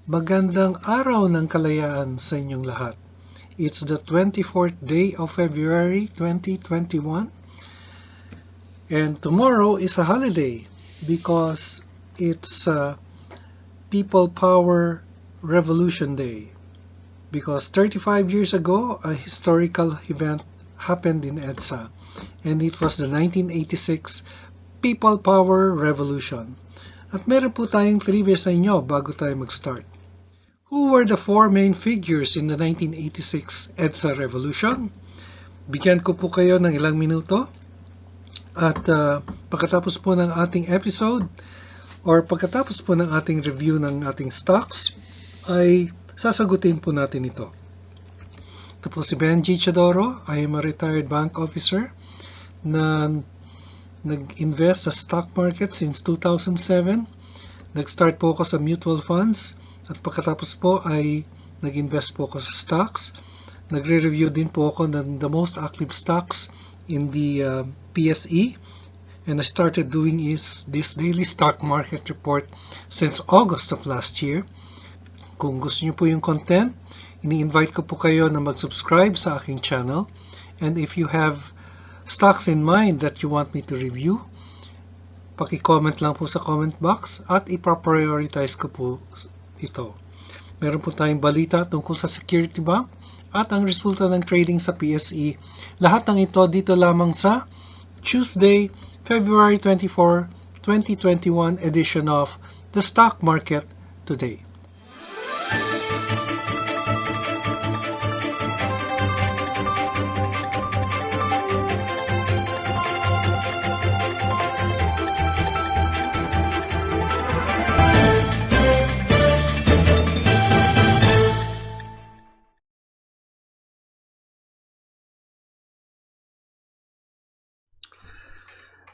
Magandang araw ng kalayaan sa inyong lahat. It's the 24th day of February 2021 and tomorrow is a holiday because it's People Power Revolution Day. Because 35 years ago, a historical event happened in EDSA and it was the 1986 People Power Revolution. At meron po tayong trivia sa inyo bago tayo mag-start. Who were the four main figures in the 1986 EDSA Revolution? Bigyan ko po kayo ng ilang minuto at pagkatapos po ng ating episode or pagkatapos po ng ating review ng ating stocks ay sasagutin po natin ito. Ito po si Benji Chadoro. I am a retired bank officer na nag-invest sa stock market since 2007. Nag-start po ako sa mutual funds. At pagkatapos po ay nag-invest po ako sa stocks. Nagre-review din po ako ng the most active stocks in the PSE. And I started doing this daily stock market report since August of last year. Kung gusto niyo po yung content, ini-invite ko po kayo na mag-subscribe sa aking channel. And if you have stocks in mind that you want me to review, paki-comment lang po sa comment box at ipa-prioritize ko po ito. Meron po tayong balita tungkol sa Security Bank at ang resulta ng trading sa PSE. Lahat ng ito dito lamang sa Tuesday, February 24, 2021 edition of The Stock Market Today.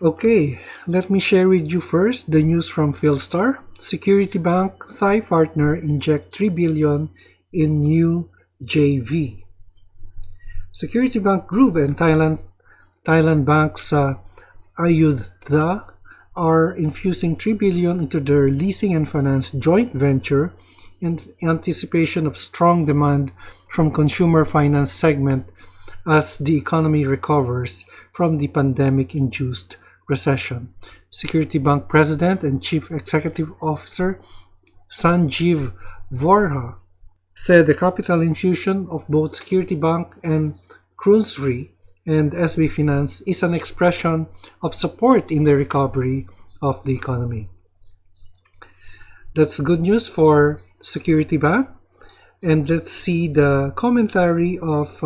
Okay, let me share with you first the news from Philstar. Security Bank, Thai partner inject 3 billion in new JV. Security Bank Group and Thailand banks Ayudha are infusing 3 billion into their leasing and finance joint venture in anticipation of strong demand from consumer finance segment as the economy recovers from the pandemic-induced recession. Security Bank President and Chief Executive Officer Sanjeev Vorha said the capital infusion of both Security Bank and Krungsri and SB Finance is an expression of support in the recovery of the economy. That's good news for Security Bank. And let's see the commentary of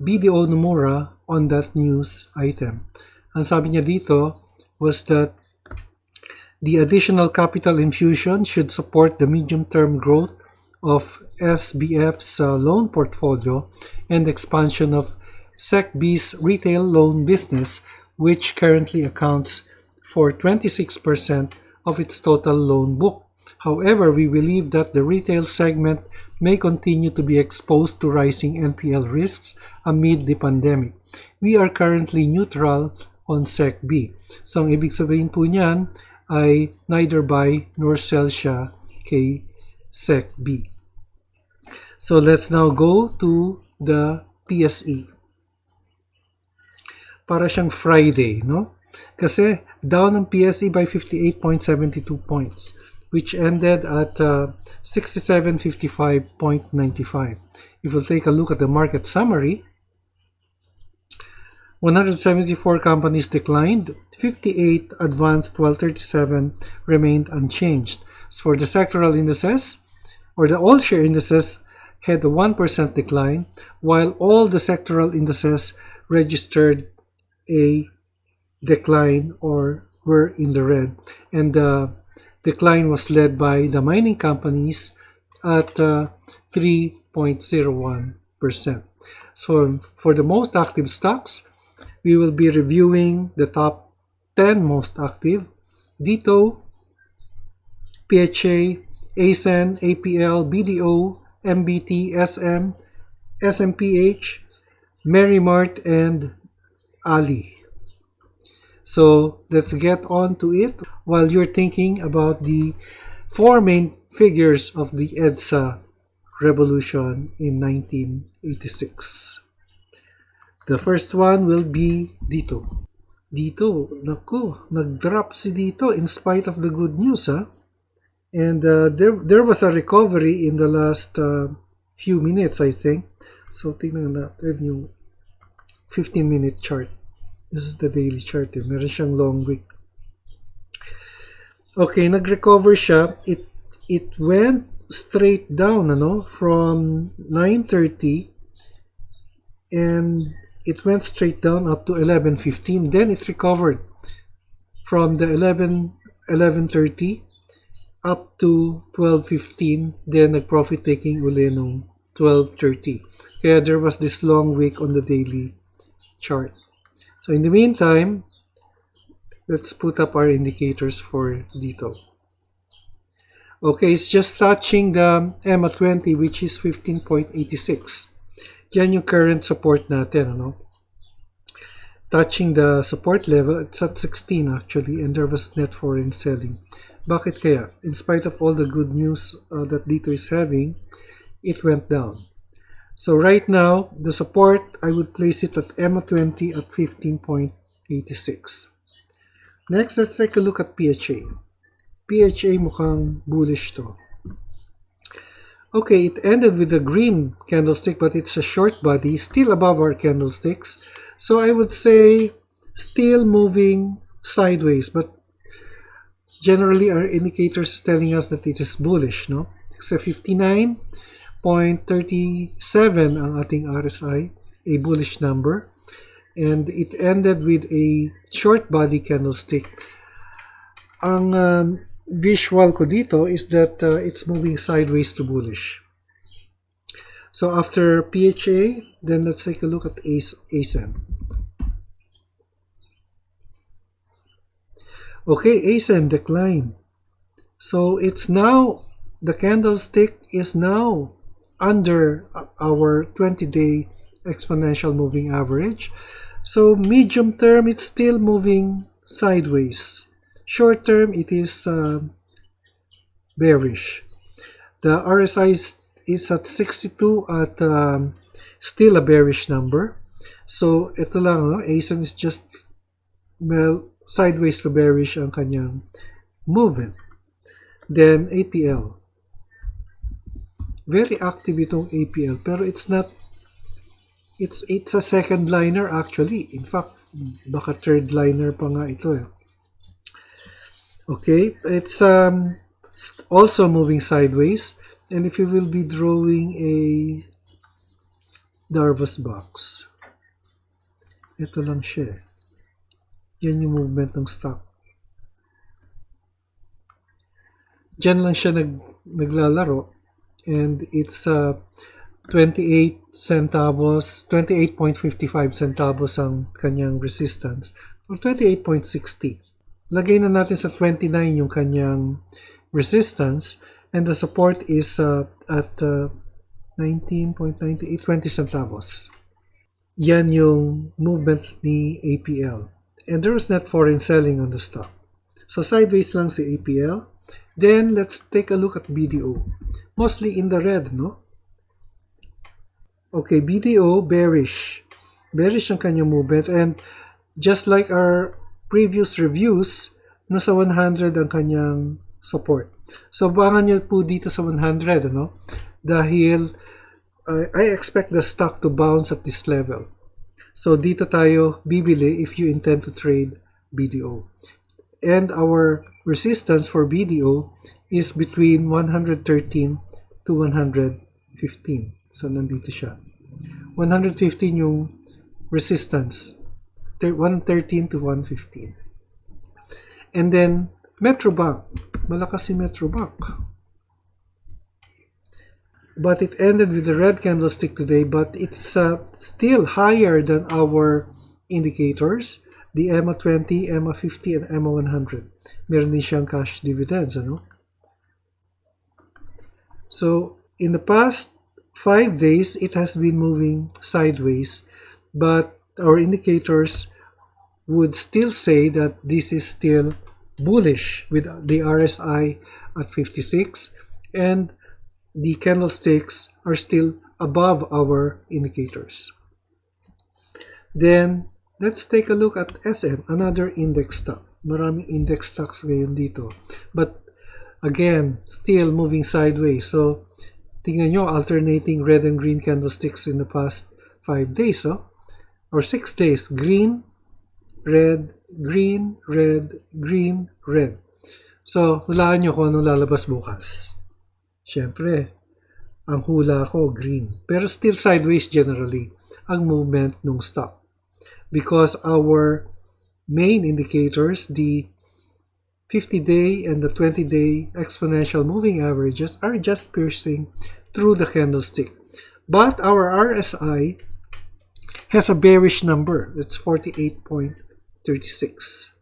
BDO Nomura on that news item. Ang sabi niya dito was that the additional capital infusion should support the medium-term growth of SBF's loan portfolio and expansion of SECB's retail loan business, which currently accounts for 26% of its total loan book. However, we believe that the retail segment may continue to be exposed to rising NPL risks amid the pandemic. We are currently neutral on SECB. So, ang ibig sabihin po niyan ay neither buy nor sell siya kay SECB. So, let's now go to the PSE. Para siyang Friday, no? Kasi down ang PSE by 58.72 points, which ended at 6755.95. If we'll take a look at the market summary, 174 companies declined, 58 advanced, while 37 remained unchanged. As for the sectoral indices, or the all-share indices, had a 1% decline, while all the sectoral indices registered a decline or were in the red. And the decline was led by the mining companies at 3.01%. So for the most active stocks, we will be reviewing the top 10 most active. Dito, PHA, ASEN, APL, BDO, MBT, SM, SMPH, Merrimart, and Ali. So let's get on to it. While you're thinking about the four main figures of the EDSA revolution in 1986. The first one will be dito. Dito, naku, nag-drop si dito in spite of the good news, ha? And there was a recovery in the last few minutes, I think. So, tingnan natin yung 15-minute chart. This is the daily chart. Meron siyang long wick. Okay, nag-recover siya. It went straight down, from 9:30, and it went straight down up to 11:15. Then it recovered from the 11:30 up to 12:15. Then nag-profit taking uli nung 12:30. Kaya there was this long wick on the daily chart. So in the meantime, let's put up our indicators for dito. Okay, it's just touching the EMA 20, which is 15.86. Yan yung current support natin, Touching the support level, it's at 16 actually, and there was net foreign selling. Bakit kaya? In spite of all the good news that dito is having, it went down. So right now, the support, I would place it at EMA 20 at 15.86. Next, let's take a look at PHA. PHA mukhang bullish to. Okay, it ended with a green candlestick, but it's a short body, still above our candlesticks. So I would say still moving sideways, but generally our indicators is telling us that it is bullish, no? It's a 59.37 ang ating RSI, a bullish number. And it ended with a short body candlestick. Ang visual ko dito is that it's moving sideways to bullish. So after PHA, then let's take a look at ASEN. Okay, ASEN decline. So it's now, the candlestick is now under our 20-day exponential moving average. So medium term, it's still moving sideways. Short term, it is bearish. The RSI is at 62 at still a bearish number. So ito lang, ASEN is just sideways to bearish ang kanyang movement. Then APL. Very active itong APL, pero it's not, it's a second liner actually. In fact, baka third liner pa nga ito eh. Okay, it's also moving sideways, and if you will be drawing a Darvas box, ito lang siya. Yan yung movement ng stock. Diyan lang siya naglalaro, and it's 28 centavos, 28.55 centavos ang kanyang resistance, or 28.60. Lagay na natin sa 29 yung kanyang resistance, and the support is at 19.98, 20 centavos. Yan yung movement ni APL. And there was net foreign selling on the stock. So sideways lang si APL. Then let's take a look at BDO. Mostly in the red, no? Okay, BDO bearish. Bearish ang kanyang movement, and just like our previous reviews, nasa 100 ang kanyang support. So, abangan nyo po dito sa 100, Dahil, I expect the stock to bounce at this level. So, dito tayo bibili if you intend to trade BDO. And our resistance for BDO is between 113 to 115. So, nandito siya. 115 yung resistance. 113 to 115. And then, Metrobank. Malakas si Metrobank. But it ended with a red candlestick today, but it's still higher than our indicators. The EMA 20, EMA 50, and EMA 100. Meron din siyang cash dividends, So, in the past 5 days, it has been moving sideways, but our indicators would still say that this is still bullish with the RSI at 56, and the candlesticks are still above our indicators. Then, let's take a look at SM, another index stock. Maraming index stocks ngayon dito. But, again, still moving sideways. So, tingnan nyo, alternating red and green candlesticks in the past 5 days, or 6 days. Green, red, green, red, green, red. So, hulaan nyo kung anong lalabas bukas. Siyempre, ang hula ko, green. Pero still sideways generally ang movement ng stock. Because our main indicators, the 50-day and the 20-day exponential moving averages, are just piercing through the candlestick. But our RSI has a bearish number. It's 48.36.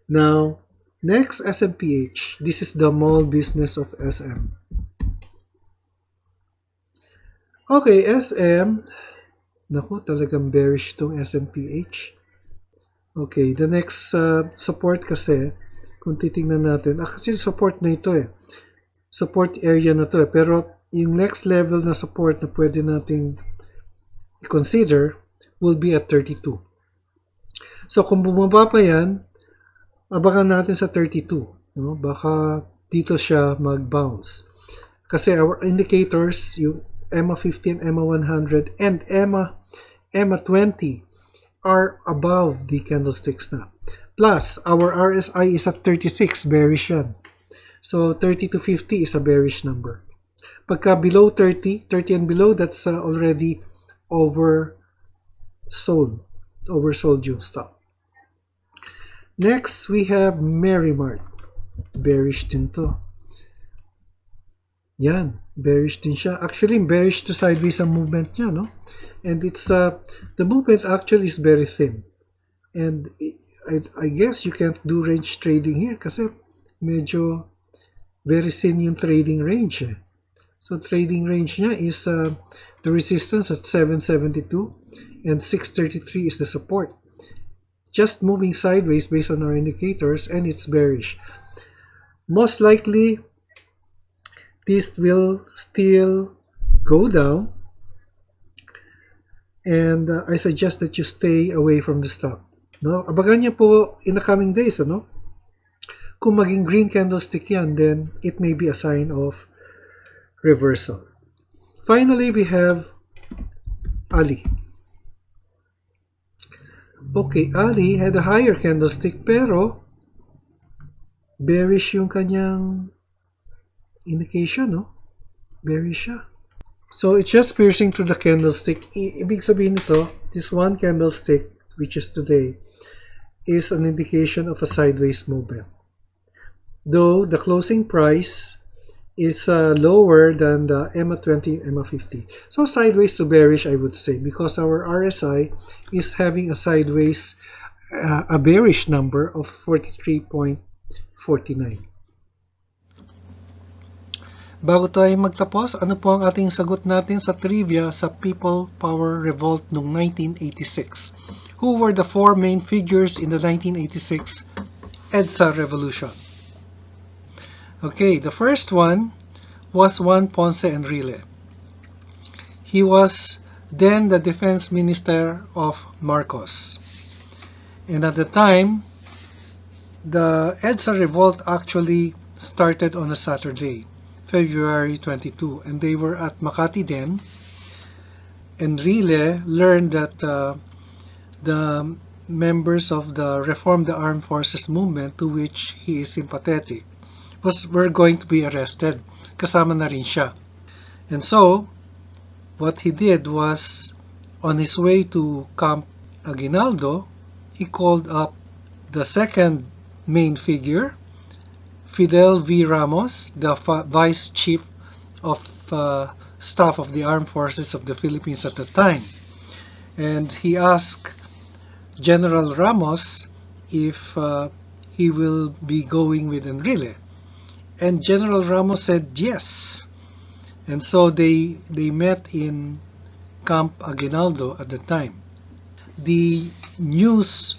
Now, next, SMPH. This is the mall business of SM. Okay, SM. Naku, talagang bearish itong SMPH. Okay, the next support kasi, kung titingnan natin, actually support na ito support area na to pero yung next level na support na pwede nating consider will be at 32. So kung bumaba pa yan, abangan natin sa 32. Baka dito siya mag-bounce. Kasi our indicators, yung EMA 15, EMA 100, and EMA 20 are above the candlesticks na. Plus, our RSI is at 36, bearish yan. So, 30 to 50 is a bearish number. Pagka below 30 and below, that's already oversold yung stock. Next, we have Merrimart. Bearish din to. Yan, bearish din siya. Actually, bearish to sideways ang movement niya, no? And it's the movement actually is very thin. And I guess you can't do range trading here kasi medyo very thin yung trading range. So trading range niya is the resistance at 772 and 633 is the support. Just moving sideways based on our indicators, and it's bearish. Most likely, this will still go down, and I suggest that you stay away from the stock. No? Abangan niyo po in the coming days. Kung maging green candlestick yan, then it may be a sign of reversal. Finally, we have Ali. Okay, Ali had a higher candlestick pero bearish yung kanyang indication, no? Bearish siya. So, it's just piercing through the candlestick. Ibig sabihin nito, this one candlestick, which is today, is an indication of a sideways movement. Though the closing price is lower than the EMA 20 and EMA 50. So, sideways to bearish, I would say, because our RSI is having a sideways, a bearish number of 43.49. Bago tayo magtapos, ano po ang ating sagot natin sa trivia sa People Power Revolt noong 1986? Who were the four main figures in the 1986 EDSA revolution? Okay, the first one was Juan Ponce Enrile. He was then the defense minister of Marcos. And at the time, the EDSA revolt actually started on a Saturday, February 22, and they were at Makati then. Enrile learned that the members of the Reform the Armed Forces movement, to which he is sympathetic, were going to be arrested. Kasama na rin siya. And so, what he did was, on his way to Camp Aguinaldo, he called up the second main figure, Fidel V. Ramos, the Vice Chief of Staff of the Armed Forces of the Philippines at the time. And he asked General Ramos if he will be going with Enrile. And General Ramos said yes. And so they met in Camp Aguinaldo at the time. The news,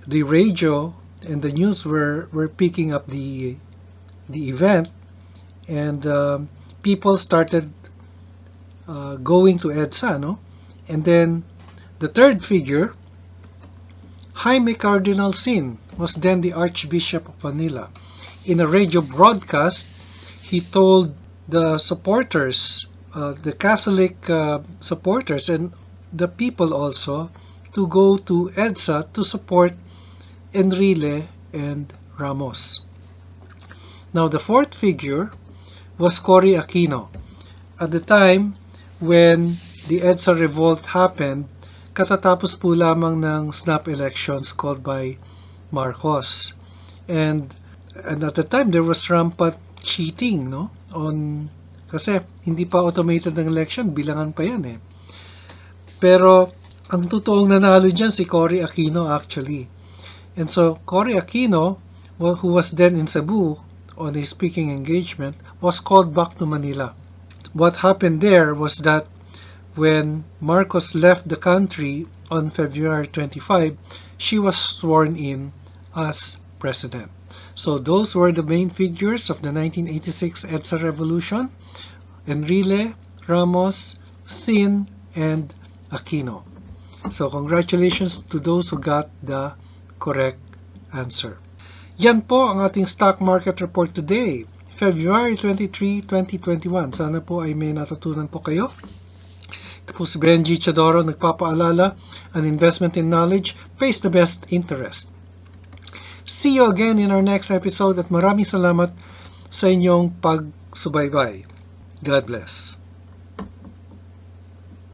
the radio, and the news were picking up the event, and people started going to EDSA, no? And then the third figure, Jaime Cardinal Sin, was then the Archbishop of Manila. In a radio broadcast, he told the supporters, the Catholic supporters, and the people also, to go to EDSA to support Enrile and Ramos. Now, the fourth figure was Cory Aquino. At the time when the EDSA revolt happened, katatapos po lamang ng snap elections called by Marcos. And at the time, there was rampant cheating, no? Kasi hindi pa automated ng election, bilangan pa yan eh. Pero ang totoong nanalo dyan si Cory Aquino actually. And so Cory Aquino, who was then in Cebu on a speaking engagement, was called back to Manila. What happened there was that when Marcos left the country on February 25, she was sworn in as president. So those were the main figures of the 1986 EDSA revolution: Enrile, Ramos, Sin, and Aquino. So congratulations to those who got the correct answer. Yan po ang ating stock market report today, February 23, 2021. Sana po ay may natutunan po kayo. Ito po si Benji Chadoro, nagpapaalala, an investment in knowledge pays the best interest. See you again in our next episode at maraming salamat sa inyong pagsubaybay. God bless.